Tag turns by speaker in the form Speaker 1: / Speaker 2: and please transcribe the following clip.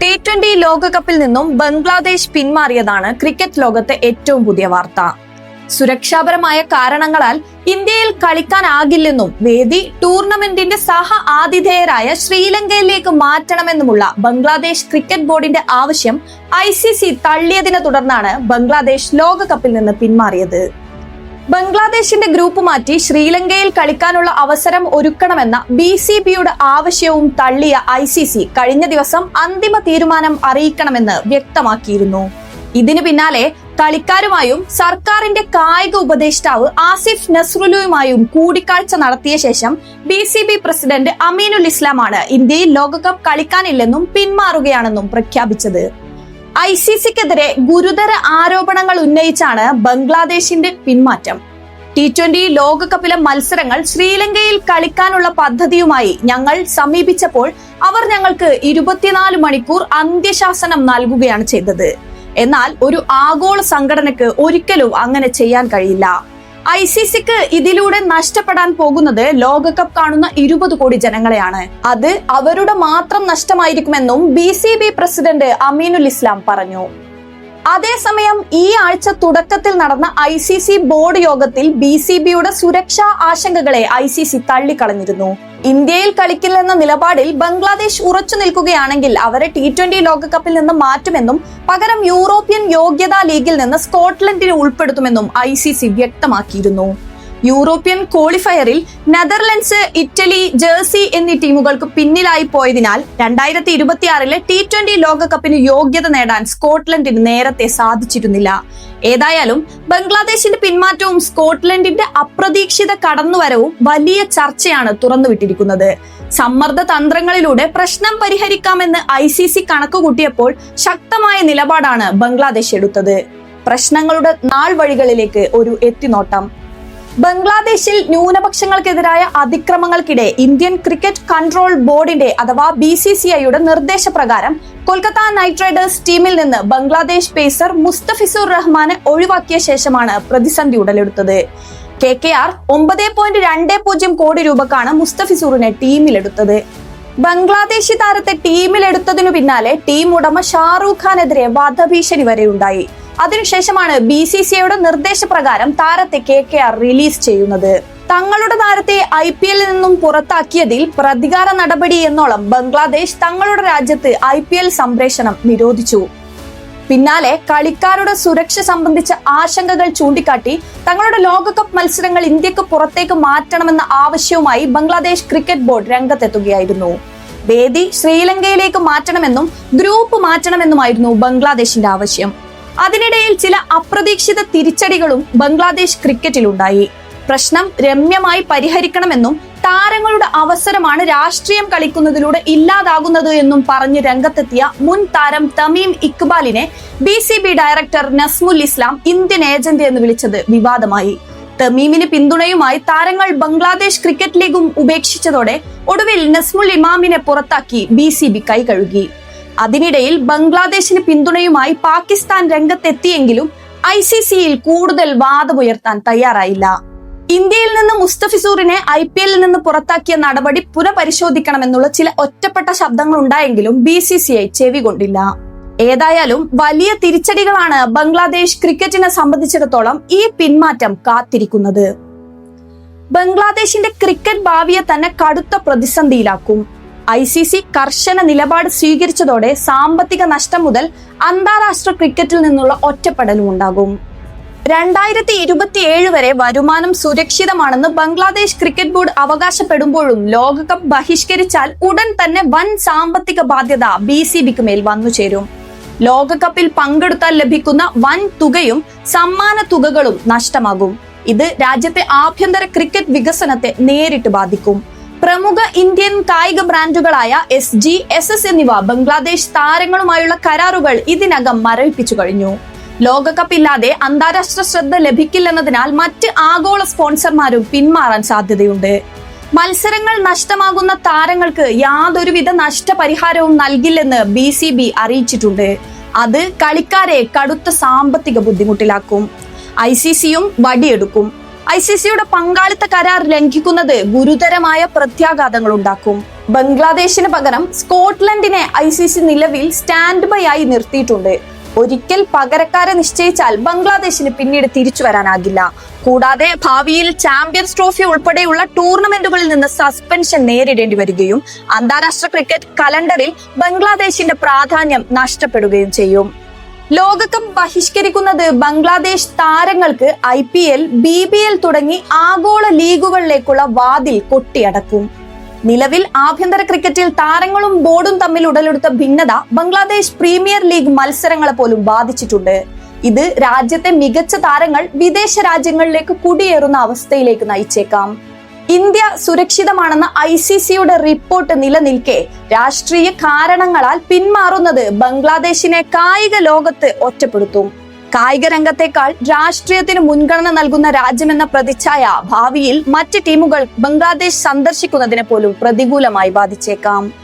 Speaker 1: T20 ലോകകപ്പിൽ നിന്നും Bangladesh പിന്മാറിയതാണ് cricket ലോകത്തെ ഏറ്റവും പുതിയ വാർത്ത. സുരക്ഷാപരമായ കാരണങ്ങളാൽ ഇന്ത്യയിൽ കളിക്കാനാകില്ലെന്നും വേദി ടൂർണമെന്റിന്റെ സഹ ആതിഥേയരായ ശ്രീലങ്കയിലേക്ക് മാറ്റണമെന്നുമുള്ള ബംഗ്ലാദേശ് ക്രിക്കറ്റ് ബോർഡിന്റെ ആവശ്യം ICC തള്ളിയതിനെ തുടർന്നാണ് ബംഗ്ലാദേശ് ലോകകപ്പിൽ നിന്ന് പിന്മാറിയത്. ബംഗ്ലാദേശിന്റെ ഗ്രൂപ്പ് മാറ്റി ശ്രീലങ്കയിൽ കളിക്കാനുള്ള അവസരം ഒരുക്കണമെന്ന BCBയുടെ ആവശ്യവും തള്ളിയ ICC കഴിഞ്ഞ ദിവസം അന്തിമ തീരുമാനം അറിയിക്കണമെന്ന് വ്യക്തമാക്കിയിരുന്നു. ഇതിനു പിന്നാലെ കളിക്കാരുമായും സർക്കാരിന്റെ കായിക ഉപദേഷ്ടാവ് ആസിഫ് നസ്രുലുമായും കൂടിക്കാഴ്ച നടത്തിയ ശേഷം BCB പ്രസിഡന്റ് അമീനുൽ ഇസ്ലാമാണ് ഇന്ത്യയിൽ ലോകകപ്പ് കളിക്കാനില്ലെന്നും പിന്മാറുകയാണെന്നും പ്രഖ്യാപിച്ചത്. ICCക്കെതിരെ ഗുരുതര ആരോപണങ്ങൾ ഉന്നയിച്ചാണ് ബംഗ്ലാദേശിന്റെ പിന്മാറ്റം. T20 ലോകകപ്പിലെ മത്സരങ്ങൾ ശ്രീലങ്കയിൽ കളിക്കാനുള്ള പദ്ധതിയുമായി ഞങ്ങൾ സമീപിച്ചപ്പോൾ അവർ ഞങ്ങൾക്ക് 24 മണിക്കൂർ അന്ത്യശാസനം നൽകുകയാണ് ചെയ്തത്. എന്നാൽ ഒരു ആഗോള സംഘടനയ്ക്ക് ഒരിക്കലും അങ്ങനെ ചെയ്യാൻ കഴിയില്ല. ICCക്ക് ഇതിലൂടെ നഷ്ടപ്പെടാൻ പോകുന്നത് ലോകകപ്പ് കാണുന്ന 20 കോടി ജനങ്ങളെയാണ്. അത് അവരുടെ മാത്രം നഷ്ടമായിരിക്കുമെന്നും BCB പ്രസിഡന്റ് അമീനുൽ ഇസ്ലാം പറഞ്ഞു. അതേസമയം ഈ ആഴ്ച തുടക്കത്തിൽ നടന്ന ICC ബോർഡ് യോഗത്തിൽ BCBയുടെ സുരക്ഷാ ആശങ്കകളെ ICC തള്ളിക്കളഞ്ഞിരുന്നു. ഇന്ത്യയിൽ കളിക്കില്ലെന്ന നിലപാടിൽ ബംഗ്ലാദേശ് ഉറച്ചു നിൽക്കുകയാണെങ്കിൽ അവരെ T20 ലോകകപ്പിൽ നിന്ന് മാറ്റുമെന്നും പകരം യൂറോപ്യൻ യോഗ്യതാ ലീഗിൽ നിന്ന് സ്കോട്ട്ലൻഡിനെ ഉൾപ്പെടുത്തുമെന്നും ICC വ്യക്തമാക്കിയിരുന്നു. യൂറോപ്യൻ ക്വാളിഫയറിൽ നെതർലൻഡ്സ്, ഇറ്റലി, ജേഴ്സി എന്നീ ടീമുകൾക്ക് പിന്നിലായി പോയതിനാൽ 2026 T20 ലോകകപ്പിന് യോഗ്യത നേടാൻ സ്കോട്ട്ലൻഡിന് നേരത്തെ സാധിച്ചിരുന്നില്ല. ഏതായാലും ബംഗ്ലാദേശിന്റെ പിന്മാറ്റവും സ്കോട്ട്ലൻഡിന്റെ അപ്രതീക്ഷിത കടന്നുവരവും വലിയ ചർച്ചയാണ് തുറന്നുവിട്ടിരിക്കുന്നത്. സമ്മർദ്ദ തന്ത്രങ്ങളിലൂടെ പ്രശ്നം പരിഹരിക്കാമെന്ന് ICC കണക്കുകൂട്ടിയപ്പോൾ ശക്തമായ നിലപാടാണ് ബംഗ്ലാദേശ് എടുത്തത്. പ്രശ്നങ്ങളുടെ നാൾ വഴികളിലേക്ക് ഒരു എത്തിനോട്ടം. ബംഗ്ലാദേശിൽ ന്യൂനപക്ഷങ്ങൾക്കെതിരായ അതിക്രമങ്ങൾക്കിടെ ഇന്ത്യൻ ക്രിക്കറ്റ് കൺട്രോൾ ബോർഡിന്റെ അഥവാ BCCIയുടെ നിർദ്ദേശപ്രകാരം കൊൽക്കത്ത നൈറ്റ് റൈഡേഴ്സ് ടീമിൽ നിന്ന് ബംഗ്ലാദേശ് പേസർ മുസ്തഫിസുർ റഹ്മാനെ ഒഴിവാക്കിയ ശേഷമാണ് പ്രതിസന്ധി ഉടലെടുത്തത്. KKR 9.20 കോടി രൂപക്കാണ് മുസ്തഫിസുറിനെ ടീമിലെടുത്തത്. ബംഗ്ലാദേശി താരത്തെ ടീമിലെടുത്തതിനു പിന്നാലെ ടീം ഉടമ ഷാറൂഖ് ഖാനെതിരെ വധഭീഷണി വരെയുണ്ടായി. അതിനുശേഷമാണ് BCCIയുടെ നിർദ്ദേശപ്രകാരം താരത്തെ KKR റിലീസ് ചെയ്യുന്നത്. തങ്ങളുടെ താരത്തെ IPL നിന്നും പുറത്താക്കിയതിൽ പ്രതികാര നടപടി എന്നോളം ബംഗ്ലാദേശ് തങ്ങളുടെ രാജ്യത്ത് IPL സംപ്രേഷണം നിരോധിച്ചു. പിന്നാലെ കളിക്കാരുടെ സുരക്ഷ സംബന്ധിച്ച ആശങ്കകൾ ചൂണ്ടിക്കാട്ടി തങ്ങളുടെ ലോകകപ്പ് മത്സരങ്ങൾ ഇന്ത്യക്ക് പുറത്തേക്ക് മാറ്റണമെന്ന ആവശ്യവുമായി ബംഗ്ലാദേശ് ക്രിക്കറ്റ് ബോർഡ് രംഗത്തെത്തുകയായിരുന്നു. വേദി ശ്രീലങ്കയിലേക്ക് മാറ്റണമെന്നും ഗ്രൂപ്പ് മാറ്റണമെന്നുമായിരുന്നു ബംഗ്ലാദേശിന്റെ ആവശ്യം. അതിനിടയിൽ ചില അപ്രതീക്ഷിത തിരിച്ചടികളും ബംഗ്ലാദേശ് ക്രിക്കറ്റിലുണ്ടായി. പ്രശ്നം രമ്യമായി പരിഹരിക്കണമെന്നും താരങ്ങളുടെ അവസരമാണ് രാഷ്ട്രീയം കളിക്കുന്നതിലൂടെ ഇല്ലാതാകുന്നത് എന്നും പറഞ്ഞ് രംഗത്തെത്തിയ മുൻ താരം തമീം ഇക്ബാലിനെ BCB ഡയറക്ടർ നസ്മുൽ ഇസ്ലാം ഇന്ത്യൻ ഏജന്റ് എന്ന് വിളിച്ചത് വിവാദമായി. തമീമിന് പിന്തുണയുമായി താരങ്ങൾ ബംഗ്ലാദേശ് ക്രിക്കറ്റ് ലീഗും ഉപേക്ഷിച്ചതോടെ ഒടുവിൽ നസ്മുൽ ഇമാമിനെ പുറത്താക്കി BCB കൈകഴുകി. അതിനിടയിൽ ബംഗ്ലാദേശിന് പിന്തുണയുമായി പാകിസ്ഥാൻ രംഗത്തെത്തിയെങ്കിലും ICCയിൽ കൂടുതൽ വാദമുയർത്താൻ തയ്യാറായില്ല. ഇന്ത്യയിൽ നിന്ന് മുസ്തഫിസൂറിനെ IPL നിന്ന് പുറത്താക്കിയ നടപടി പുനഃപരിശോധിക്കണമെന്നുള്ള ചില ഒറ്റപ്പെട്ട ശബ്ദങ്ങൾ ഉണ്ടായെങ്കിലും BCCI ചെവികൊണ്ടില്ല. ഏതായാലും വലിയ തിരിച്ചടികളാണ് ബംഗ്ലാദേശ് ക്രിക്കറ്റിനെ സംബന്ധിച്ചിടത്തോളം ഈ പിന്മാറ്റം കാത്തിരിക്കുന്നത്. ബംഗ്ലാദേശിന്റെ ക്രിക്കറ്റ് ഭാവിയെ തന്നെ കടുത്ത പ്രതിസന്ധിയിലാക്കും. ICC കർശന നിലപാട് സ്വീകരിച്ചതോടെ സാമ്പത്തിക നഷ്ടം മുതൽ അന്താരാഷ്ട്ര ക്രിക്കറ്റിൽ നിന്നുള്ള ഒറ്റപ്പെടലും ഉണ്ടാകും. 2027 വരെ വരുമാനം സുരക്ഷിതമാണെന്ന് ബംഗ്ലാദേശ് ക്രിക്കറ്റ് ബോർഡ് അവകാശപ്പെടുമ്പോഴും ലോകകപ്പ് ബഹിഷ്കരിച്ചാൽ ഉടൻ തന്നെ വൻ സാമ്പത്തിക ബാധ്യത BCBക്ക് മേൽ വന്നു ചേരും. ലോകകപ്പിൽ പങ്കെടുത്താൽ ലഭിക്കുന്ന വൻ തുകയും സമ്മാന തുകകളും നഷ്ടമാകും. ഇത് രാജ്യത്തെ ആഭ്യന്തര ക്രിക്കറ്റ് വികസനത്തെ നേരിട്ട് ബാധിക്കും. പ്രമുഖ ഇന്ത്യൻ കായിക ബ്രാൻഡുകളായ SG, SS എന്നിവ ബംഗ്ലാദേശ് താരങ്ങളുമായുള്ള കരാറുകൾ ഇതിനകം മരവിപ്പിച്ചു കഴിഞ്ഞു. ലോകകപ്പ് ഇല്ലാതെ അന്താരാഷ്ട്ര ശ്രദ്ധ ലഭിക്കില്ലെന്നതിനാൽ മറ്റ് ആഗോള സ്പോൺസർമാരും പിന്മാറാൻ സാധ്യതയുണ്ട്. മത്സരങ്ങൾ നഷ്ടമാകുന്ന താരങ്ങൾക്ക് യാതൊരുവിധ നഷ്ടപരിഹാരവും നൽകില്ലെന്ന് BCB അറിയിച്ചിട്ടുണ്ട്. അത് കളിക്കാരെ കടുത്ത സാമ്പത്തിക ബുദ്ധിമുട്ടിലാക്കും. ICCയും വടിയെടുക്കും. ICCയുടെ പങ്കാളിത്ത കരാർ ലംഘിക്കുന്നത് ഗുരുതരമായ പ്രത്യാഘാതങ്ങൾ ഉണ്ടാക്കും. ബംഗ്ലാദേശിന് പകരം സ്കോട്ട്ലൻഡിനെ ICC നിലവിൽ സ്റ്റാൻഡ് ബൈ ആയി നിർത്തിയിട്ടുണ്ട്. ഒരിക്കൽ പകരക്കാരെ നിശ്ചയിച്ചാൽ ബംഗ്ലാദേശിന് പിന്നീട് തിരിച്ചു വരാനാകില്ല. കൂടാതെ ഭാവിയിൽ ചാമ്പ്യൻസ് ട്രോഫി ഉൾപ്പെടെയുള്ള ടൂർണമെന്റുകളിൽ നിന്ന് സസ്പെൻഷൻ നേരിടേണ്ടി വരികയും അന്താരാഷ്ട്ര ക്രിക്കറ്റ് കലണ്ടറിൽ ബംഗ്ലാദേശിന്റെ പ്രാധാന്യം നഷ്ടപ്പെടുകയും ചെയ്യും. ലോകകപ്പ് ബഹിഷ്കരിക്കുന്നത് ബംഗ്ലാദേശ് താരങ്ങൾക്ക് IPL, BBL തുടങ്ങി ആഗോള ലീഗുകളിലേക്കുള്ള വാതിൽ കൊട്ടിയടക്കും. നിലവിൽ ആഭ്യന്തര ക്രിക്കറ്റിൽ താരങ്ങളും ബോർഡും തമ്മിൽ ഉടലെടുത്ത ഭിന്നത ബംഗ്ലാദേശ് പ്രീമിയർ ലീഗ് മത്സരങ്ങളെ പോലും ബാധിച്ചിട്ടുണ്ട്. ഇത് രാജ്യത്തെ മികച്ച താരങ്ങൾ വിദേശ രാജ്യങ്ങളിലേക്ക് കുടിയേറുന്ന അവസ്ഥയിലേക്ക് നയിച്ചേക്കാം. ഇന്ത്യ സുരക്ഷിതമാണെന്ന ICCയുടെ റിപ്പോർട്ട് നിലനിൽക്കെ രാഷ്ട്രീയ കാരണങ്ങളാൽ പിന്മാറുന്നത് ബംഗ്ലാദേശിനെ കായിക ലോകത്ത് ഒറ്റപ്പെടുത്തും. കായിക രംഗത്തേക്കാൾ രാഷ്ട്രീയത്തിന് മുൻഗണന നൽകുന്ന രാജ്യമെന്ന പ്രതിച്ഛായ ഭാവിയിൽ മറ്റ് ടീമുകൾ ബംഗ്ലാദേശ് സന്ദർശിക്കുന്നതിനെ പോലും പ്രതികൂലമായി ബാധിച്ചേക്കാം.